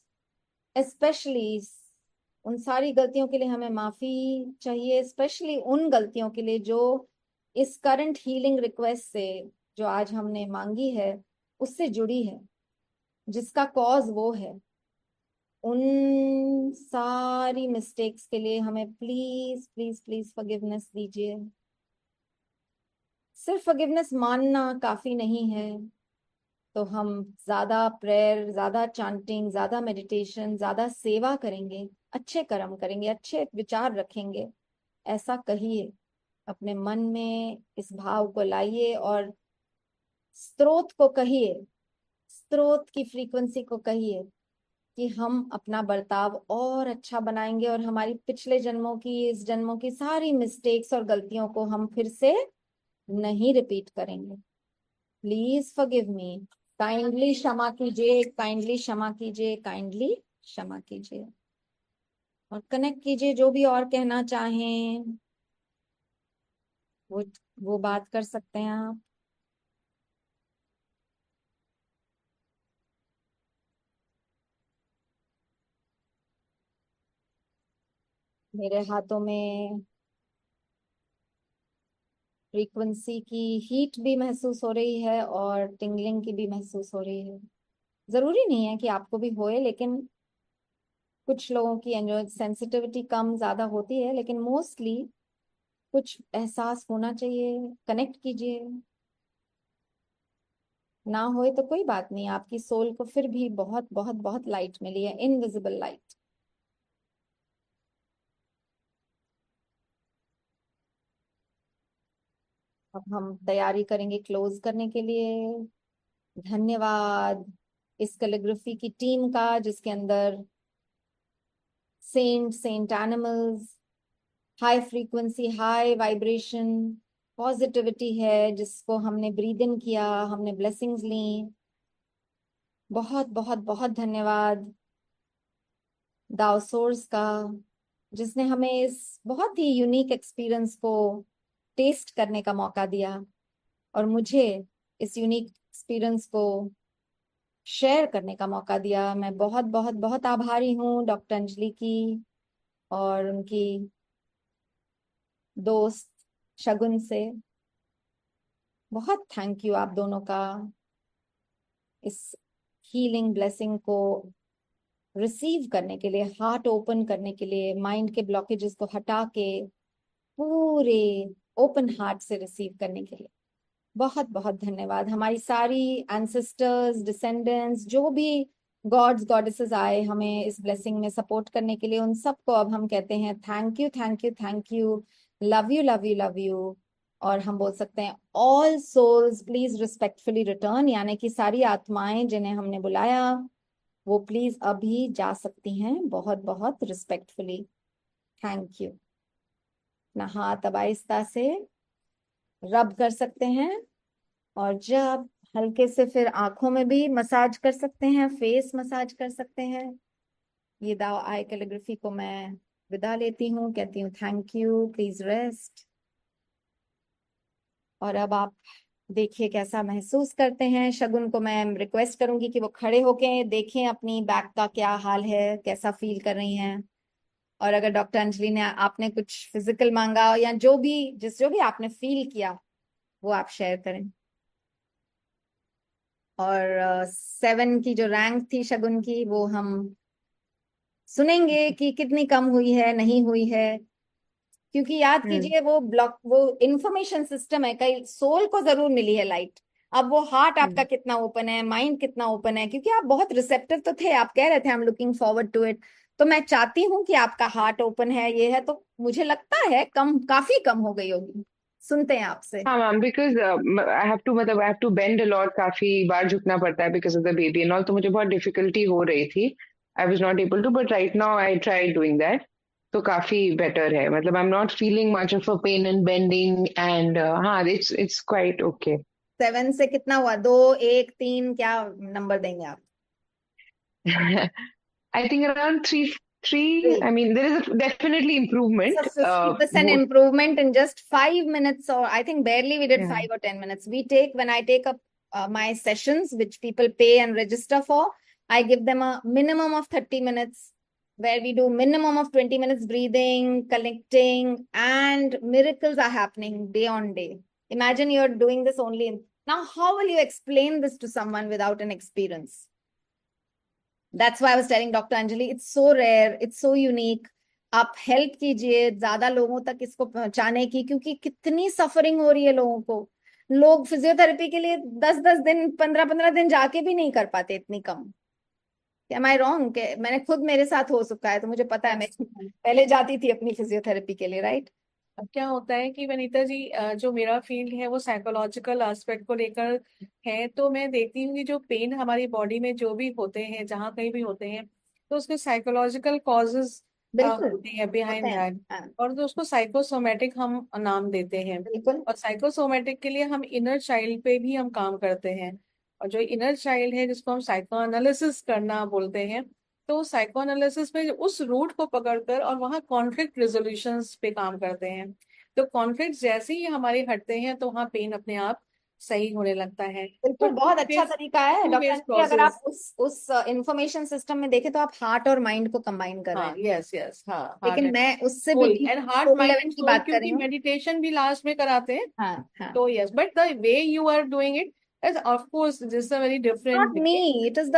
Especially उन सारी गलतियों के लिए हमें माफी चाहिए, specially उन गलतियों के लिए जो इस करंट हीलिंग रिक्वेस्ट से, जो आज हमने मांगी है, उससे जुड़ी है, जिसका कॉज वो है। उन सारी मिस्टेक्स के लिए हमें प्लीज प्लीज प्लीज फॉरगिवनेस दीजिए। सिर्फ फॉरगिवनेस मानना काफी नहीं है, तो हम ज्यादा प्रेयर, ज्यादा चांटिंग, ज्यादा मेडिटेशन, ज्यादा सेवा करेंगे, अच्छे कर्म करेंगे, अच्छे विचार रखेंगे, ऐसा कहिए। अपने मन में इस भाव को लाइए और स्रोत को कहिए, स्रोत की फ्रीक्वेंसी को कहिए कि हम अपना बर्ताव और अच्छा बनाएंगे और हमारी पिछले जन्मों की, इस जन्मों की सारी मिस्टेक्स और गलतियों को हम फिर से नहीं रिपीट करेंगे। प्लीज फॉरगिव मी, काइंडली क्षमा कीजिए, काइंडली क्षमा कीजिए, काइंडली क्षमा कीजिए। और कनेक्ट कीजिए, जो भी और कहना चाहें वो बात कर सकते हैं आप। मेरे हाथों में फ्रीक्वेंसी की हीट भी महसूस हो रही है और टिंगलिंग की भी महसूस हो रही है। जरूरी नहीं है कि आपको भी होए, लेकिन कुछ लोगों की सेंसिटिविटी कम ज्यादा होती है, लेकिन मोस्टली कुछ एहसास होना चाहिए। कनेक्ट कीजिए, ना होए तो कोई बात नहीं, आपकी सोल को फिर भी बहुत बहुत बहुत लाइट मिली है, इनविजिबल लाइट। अब हम तैयारी करेंगे क्लोज करने के लिए। धन्यवाद इस कैलिग्राफी की टीम का, जिसके अंदर saint animals, high frequency, high vibration, positivity है, जिसको हमने ब्रीद इन किया, हमने ब्लेसिंग्स ली। बहुत बहुत बहुत धन्यवाद दाओ सोर्स का, जिसने हमें इस बहुत ही यूनिक एक्सपीरियंस को टेस्ट करने का मौका दिया और मुझे इस यूनिक एक्सपीरियंस को शेयर करने का मौका दिया। मैं बहुत बहुत बहुत आभारी हूँ डॉक्टर अंजलि की और उनकी दोस्त शगुन से। बहुत थैंक यू आप दोनों का, इस हीलिंग ब्लेसिंग को रिसीव करने के लिए, हार्ट ओपन करने के लिए, माइंड के ब्लॉकेजेस को हटा के पूरे ओपन हार्ट से रिसीव करने के लिए बहुत बहुत धन्यवाद। हमारी सारी एंसेस्टर्स, डिसेंडेंट्स, जो भी गॉड्स गॉडेसेस आए हमें इस ब्लेसिंग में सपोर्ट करने के लिए, उन सबको अब हम कहते हैं thank you, thank you, thank you, love you, love you, love you. और हम बोल सकते हैं all souls please respectfully return, यानी कि सारी आत्माएं जिन्हें हमने बुलाया वो प्लीज अभी जा सकती हैं, बहुत बहुत रिस्पेक्टफुली। Thank you. अपना हाथ अब आहिस्ता से रब कर सकते हैं और जब हल्के से फिर आंखों में भी मसाज कर सकते हैं, फेस मसाज कर सकते हैं। ये दाव आई कैलिग्राफी को मैं विदा लेती हूँ, कहती हूँ थैंक यू, प्लीज रेस्ट। और अब आप देखिए कैसा महसूस करते हैं। शगुन को मैं रिक्वेस्ट करूंगी कि वो खड़े होके देखें अपनी बैक का क्या हाल है, कैसा फील कर रही हैं। और अगर डॉक्टर अंजलि ने आपने कुछ फिजिकल मांगा या जो भी आपने फील किया वो आप शेयर करें। और 7 की जो रैंक थी शगुन की, वो हम सुनेंगे कि कितनी कम हुई है, नहीं हुई है। क्योंकि याद कीजिए वो इंफॉर्मेशन सिस्टम है, कई सोल को जरूर मिली है लाइट। अब वो हार्ट आपका कितना ओपन है, माइंड कितना ओपन है, क्योंकि आप बहुत रिसेप्टिव तो थे, आप कह रहे थे I am looking forward to it. तो मैं चाहती हूँ कि आपका हार्ट ओपन है, ये है, तो मुझे लगता है काफी कम हो गई होगी। सुनते हैं आपसे।
हाँ ma'am, because I have to bend a lot, काफी बार झुकना पड़ता है because of the baby and all, तो मुझे बहुत डिफिकल्टी हो रही थी। I was not able to, but right now I try doing that, तो काफी बेटर है। मतलब I am not feeling much of a pain and bending and हाँ, इट्स क्वाइट ओके।
7 से कितना हुआ? 2, 1, 3, क्या नंबर देंगे आप?
I think around three.
3.
I mean, there is definitely
It's
improvement.
a 50%
Both.
improvement in just 5 minutes, or I think barely we did
Yeah.
5 or 10 minutes. When I take up my sessions, which people pay and register for, I give them a minimum of 30 minutes where we do minimum of 20 minutes breathing, connecting, and miracles are happening day on day. Imagine you're doing this only. Now, how will you explain this to someone without an experience? That's why I was telling Dr. Anjali, it's so rare, it's so unique. आप help कीजिए ज्यादा लोगों तक इसको पहुंचाने की, क्योंकि कितनी सफरिंग हो रही है लोगों को। लोग फिजियोथेरेपी के लिए 10-10 दिन, 15-15 दिन जाके भी नहीं कर पाते, इतनी कम। एम आई रॉन्ग? के मैंने खुद, मेरे साथ हो चुका है, तो मुझे पता है। मैं पहले जाती थी अपनी फिजियोथेरेपी के लिए, राइट?
अब क्या होता है कि वनीता जी, जो मेरा फील्ड है वो साइकोलॉजिकल एस्पेक्ट को लेकर है, तो मैं देखती हूँ कि जो पेन हमारी बॉडी में जो भी होते हैं, जहाँ कहीं भी होते हैं, तो उसके साइकोलॉजिकल कॉजेज
बिल्कुल
होते हैं
होते
बिहाइंड
हैं।
दैट।
हाँ,
और तो उसको साइकोसोमेटिक हम नाम देते हैं।
बिल्कुल।
और साइकोसोमेटिक के लिए हम इनर चाइल्ड पे भी हम काम करते हैं। और जो इनर चाइल्ड है, जिसको हम साइको एनालिसिस करना बोलते हैं, तो साइको एनालिसिस में उस रूट को पकड़कर और वहाँ कॉन्फ्लिक्ट रेजोल्यूशंस पे काम करते हैं। तो कॉन्फ्लिक्ट जैसे ही हमारे हटते हैं तो वहाँ पेन अपने आप सही होने लगता है। तो
बिल्कुल, बहुत अच्छा तरीका है
टू
डॉक्टर
वेज
अंजलि। अगर आप
प्रोसेस।
उस इंफॉर्मेशन सिस्टम में देखें, तो आप हार्ट और माइंड को कंबाइन कर रहे
हाँ,
हैं।
यस यस, हाँ, हार्ट
लेकिन
एंड
मैं उससे भी
soul,
deep
and heart
soul
mind
level
and
की
सोल,
बात कर रही
क्योंकि
हूँ।
मेडिटेशन भी लास्ट में कराते हैं।
हाँ, हाँ।
तो yes, but the way you are doing it is of course this a very
Not
different way.
me. It is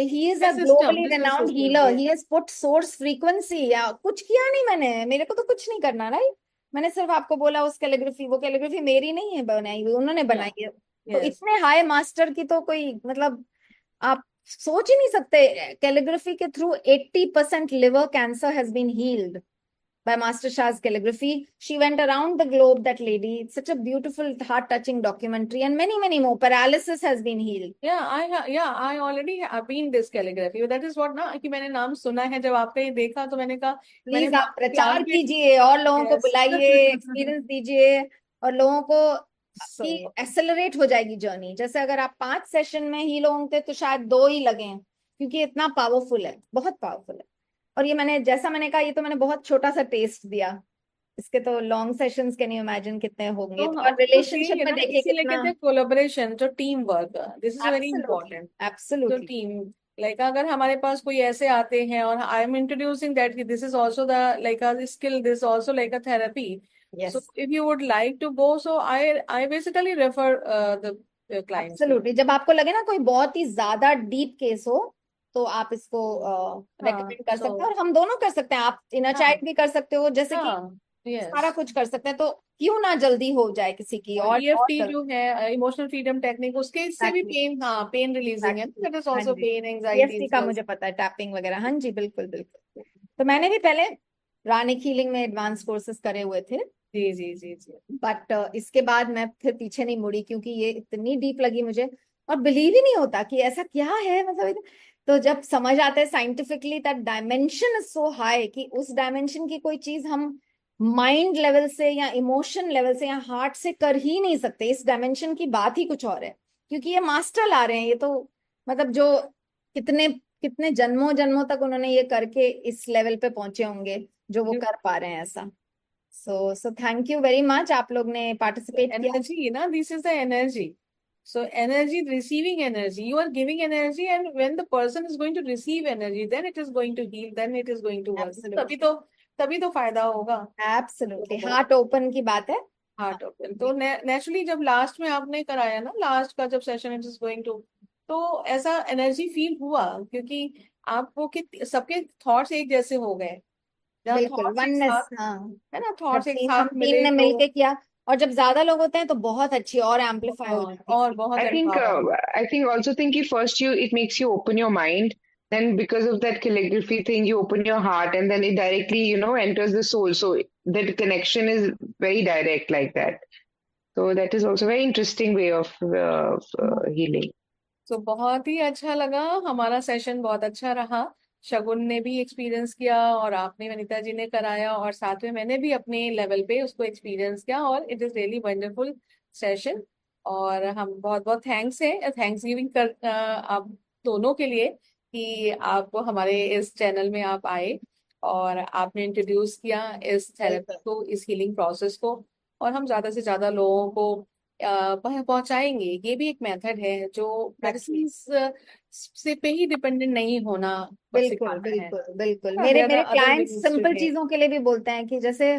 he is a
system,
globally
this is
renowned
system,
healer.
Yes.
He has put source frequency, या कुछ किया नहीं मैंने, मेरे को तो कुछ नहीं करना, राइट? मैंने सिर्फ आपको बोला उस कैलीग्राफी, वो कैलीग्राफी मेरी नहीं है बनाई हुई, उन्होंने
या,
बनाई है। तो
यस।
इतने हाई मास्टर की तो कोई मतलब आप सोच ही नहीं सकते। कैलीग्राफी के through 80% liver cancer has been healed by Master Shah's calligraphy. She went around the globe, that lady. It's such a beautiful, heart-touching documentary, and many, many more. Paralysis has been healed.
I already have been this calligraphy. That is what ना, कि मैंने नाम सुना है, जब आपका ये देखा तो मैंने कहा, मैंने
प्लीज आप
ध्यान
प्रचार
भी।
कीजिए और लोगों को
यस।
बुलाइए, एक्सपीरियंस दीजिए, और लोगों को
सो
आपकी एक्सेलरेट हो जाएगी जर्नी। जैसे अगर आप 5 सेशन में हील होंगे तो शायद 2 ही लगे, क्योंकि इतना पावरफुल है, बहुत पावरफुल है। और ये मैंने, जैसा मैंने कहा, ये तो मैंने बहुत छोटा सा टेस्ट दिया। इसके तो long sessions, can you imagine कितने होंगे? और
तो यही
रिलेशनशिप
है
में
ना,
देखिए
इसीलिए
कितना।
कहते हैं कोलेबोरेशन, जो team work, this is very
absolutely,
important. तो
एब्सोल्युटली।
टीम, लाइक अगर हमारे पास कोई ऐसे आते हैं, और आई एम इंट्रोड्यूसिंग दैट कि this is also the like a skill, this also like a therapy. So
yes,
if you would like to go, so I basically refer the clients to.
Absolutely. जब आपको लगे ना कोई बहुत ही ज्यादा deep case हो, तो आप इसको
हाँ,
रेकमेंड कर
सो
सकते हैं। और हम दोनों कर सकते हैं, आप इनर
हाँ,
चाइल्ड भी कर सकते हो, जैसे कि
हाँ,
सारा
यस।
कुछ कर सकते हैं। तो क्यों ना जल्दी हो जाए किसी की,
और
और
ईएफटी
जल्दी।
जो है, इमोशनल फ्रीडम टेक्निक, उसके इससे भी
एग्जैक्टली,
पेन, हाँ, पेन रिलीजिंग है,
एग्जैक्टली।
दैट इज
हाँ
ऑल्सो
जी,
पेन एंजाइटी
ईएफटी
इज
का
वेल।
मुझे पता है, टैपिंग वगैरह। हाँ जी, बिल्कुल बिल्कुल। तो मैंने भी पहले रानिक हीलिंग में एडवांस कोर्सेज करे हुए थे,
जी जी जी जी।
बट इसके बाद मैं फिर पीछे नहीं मुड़ी, क्योंकि ये इतनी डीप लगी मुझे। और बिलीव ही नहीं होता कि ऐसा क्या है, मतलब तो जब समझ आता है scientifically, that dimension is so high कि उस डायमेंशन की कोई चीज हम माइंड लेवल से या इमोशन लेवल से या हार्ट से कर ही नहीं सकते। इस डायमेंशन की बात ही कुछ और है, क्योंकि ये मास्टर ला रहे हैं। ये तो मतलब जो कितने कितने जन्मों जन्मों तक उन्होंने ये करके इस लेवल पे पहुंचे होंगे, जो वो कर पा रहे हैं ऐसा। So thank you very much, आप लोग ने पार्टिसिपेट किया।
Energy, na, this is the energy. So energy, receiving energy, you are giving energy, and when the person is going to receive energy, then it is going to heal, then it is going to work.
Absolutely,
तभी तो फायदा होगा।
Absolutely. Heart open की बात है। हाँ
heart open तो naturally, जब लास्ट में आपने कराया ना, लास्ट का जब session it is going to, तो ऐसा एनर्जी फील हुआ, क्योंकि आपको कि सबके थॉट्स एक जैसे हो गए, जहाँ
बिल्कुल,
थॉट्स एक
वननेस।
साथ,
हाँ,
है ना,
जब
थॉट्स एक
हम
साथ
टीम
मिले
ने
तो,
मिलके किया, और जब ज्यादा लोग होते हैं तो बहुत अच्छी और एम्पलीफाई हो
हाँ,
जाती है।
और बहुत
I think
empower.
also think कि first it makes you open your mind. Then because of that calligraphy thing, you open your heart, and then it directly, enters the soul. So that connection is very direct like that. So that is also a very interesting way of healing.
तो बहुत ही अच्छा लगा, हमारा session बहुत अच्छा रहा। शगुन ने भी एक्सपीरियंस किया, और आपने, वनिता जी ने कराया, और साथ में मैंने भी अपने लेवल पे उसको एक्सपीरियंस किया, और it is really wonderful session. और हम बहुत बहुत थैंक्स गिविंग आप दोनों के लिए कि आप हमारे इस चैनल में आप आए और आपने इंट्रोड्यूस किया इस थेरेपी
बिल्कुल
को, इस हीलिंग प्रोसेस को, और हम ज्यादा से ज्यादा लोगों को पहुंचाएंगे। ये भी एक मेथड है जो
एग्जैक्टली।
मेडिसिन से पे ही डिपेंडेंट नहीं होना
बिल्कुल
सिखाता है।
बिल्कुल बिल्कुल,
देयर
मेरे
are other
clients
ways to
simple
heal.
चीजों के लिए भी बोलते हैं कि जैसे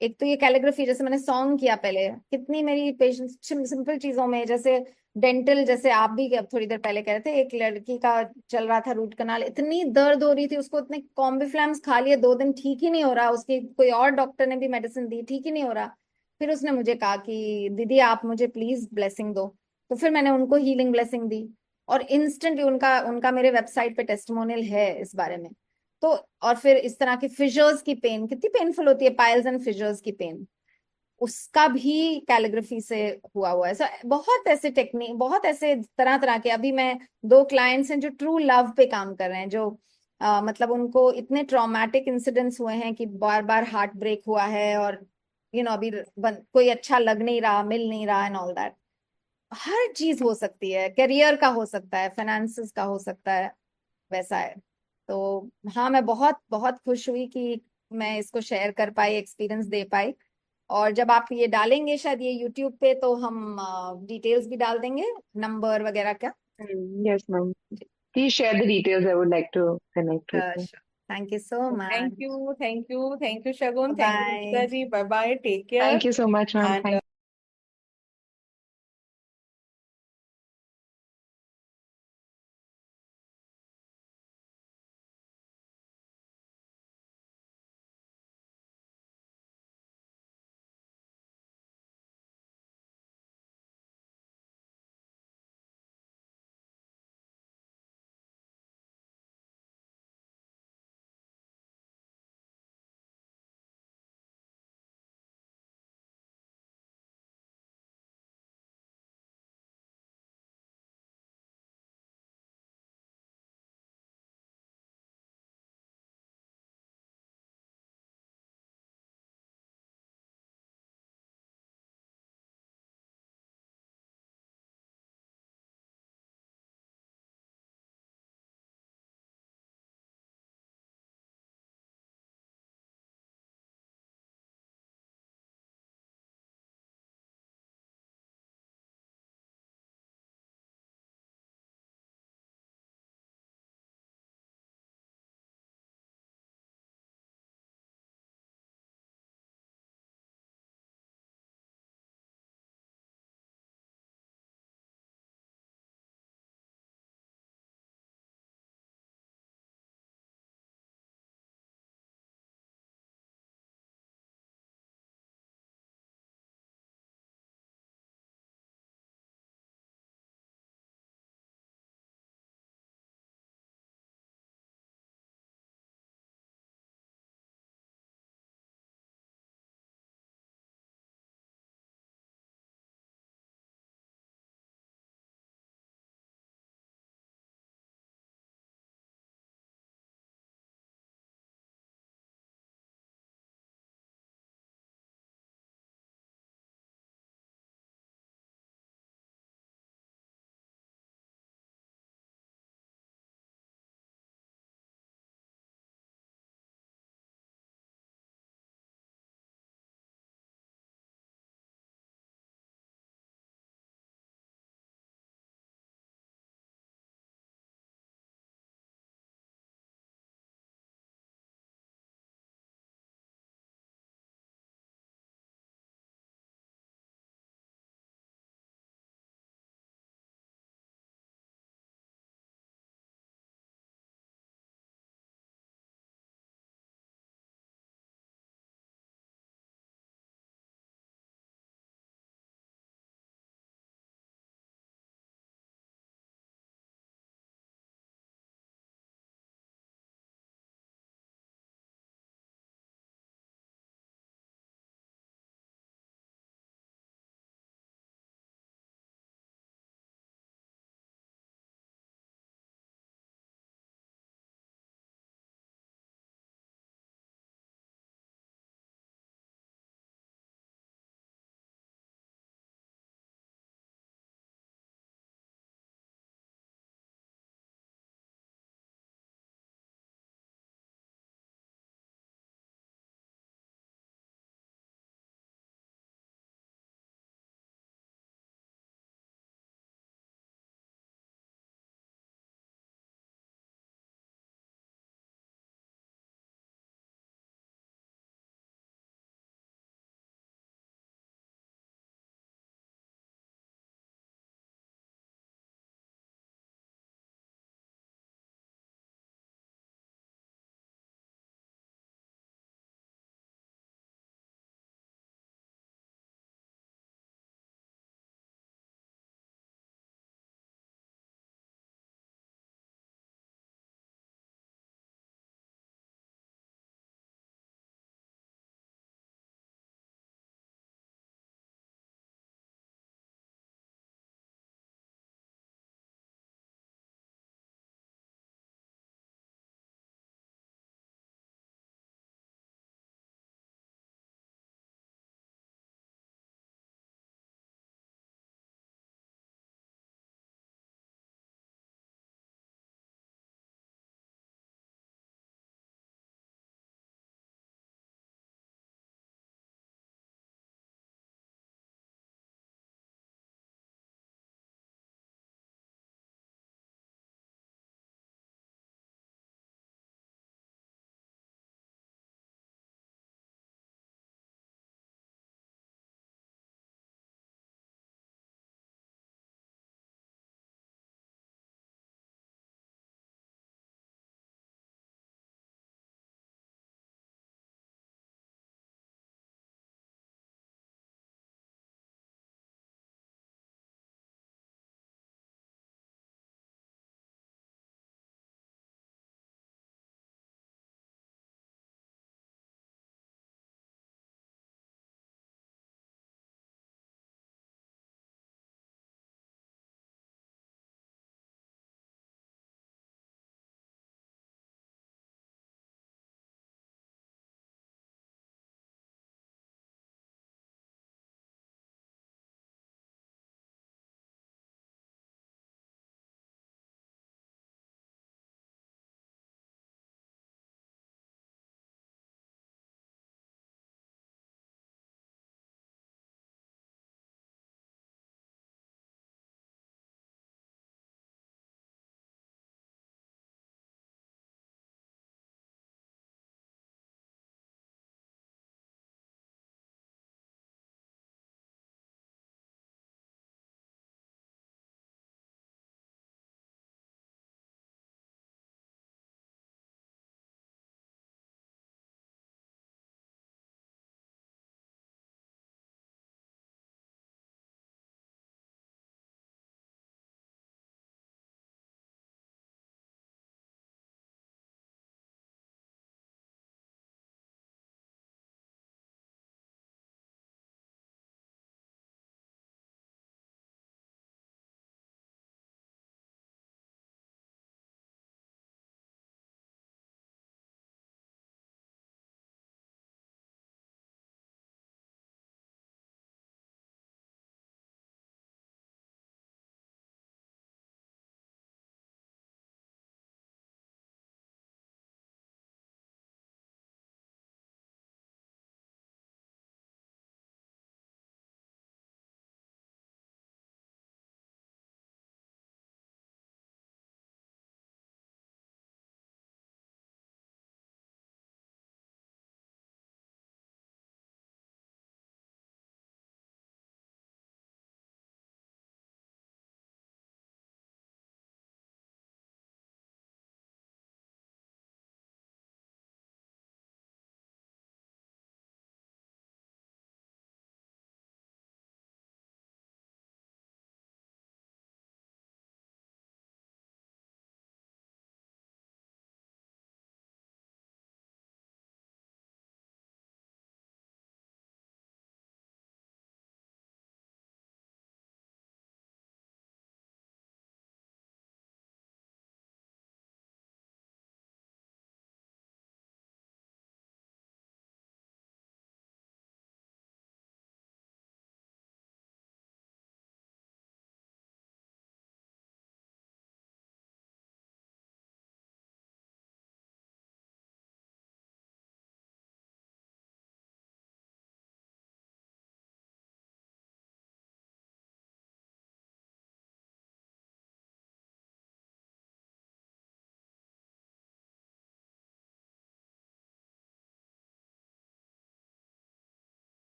एक तो ये कैलीग्राफी, जैसे मैंने सॉन्ग किया पहले, कितनी मेरी पेशेंट्स सिंपल चीजों में, जैसे डेंटल, जैसे आप भी अब थोड़ी देर पहले कह रहे थे, एक लड़की का चल रहा था रूट कनाल, इतनी दर्द हो रही थी उसको, इतने कॉम्बिफ्लैम्स खा लिए 2 दिन, ठीक ही नहीं हो रहा, उसकी कोई और डॉक्टर ने भी मेडिसिन दी, ठीक ही नहीं हो रहा। फिर उसने मुझे कहा कि दीदी आप मुझे प्लीज ब्लेसिंग दो। तो फिर मैंने उनको हीलिंग ब्लेसिंग दी, और इंस्टेंटली उनका उनका मेरे वेबसाइट पे टेस्टिमोनियल है इस बारे में। तो और फिर इस तरह की फिशर्स की पेन कितनी पेनफुल होती है, पाइल्स एंड फिशर्स की पेन, उसका भी कैलिग्राफी से हुआ है। सो बहुत ऐसे टेक्निक, बहुत ऐसे तरह तरह के, अभी मैं 2 क्लाइंट्स हैं जो ट्रू लव पे काम कर रहे हैं, जो मतलब उनको इतने ट्रॉमेटिक इंसिडेंट्स हुए हैं कि बार बार हार्ट ब्रेक हुआ है, और अभी कोई अच्छा लग नहीं रहा, मिल नहीं रहा, एंड ऑल दैट। हर चीज हो सकती है, करियर का हो सकता है, फाइनेंसेस का हो सकता है, वैसा है। तो हाँ, मैं बहुत बहुत खुश हुई कि मैं इसको शेयर कर पाई, एक्सपीरियंस दे पाई। और जब आप ये डालेंगे शायद ये यूट्यूब पे, तो हम डिटेल्स भी डाल देंगे, नंबर वगैरह का।
Yes, ma'am. Please share the details. I would like to connect with you.
Thank you so
thank
much.
You, thank you, thank you Shagun, thank you
bye.
Geeta ji. Bye bye, take care.
Thank you so much, ma'am.
And
Thank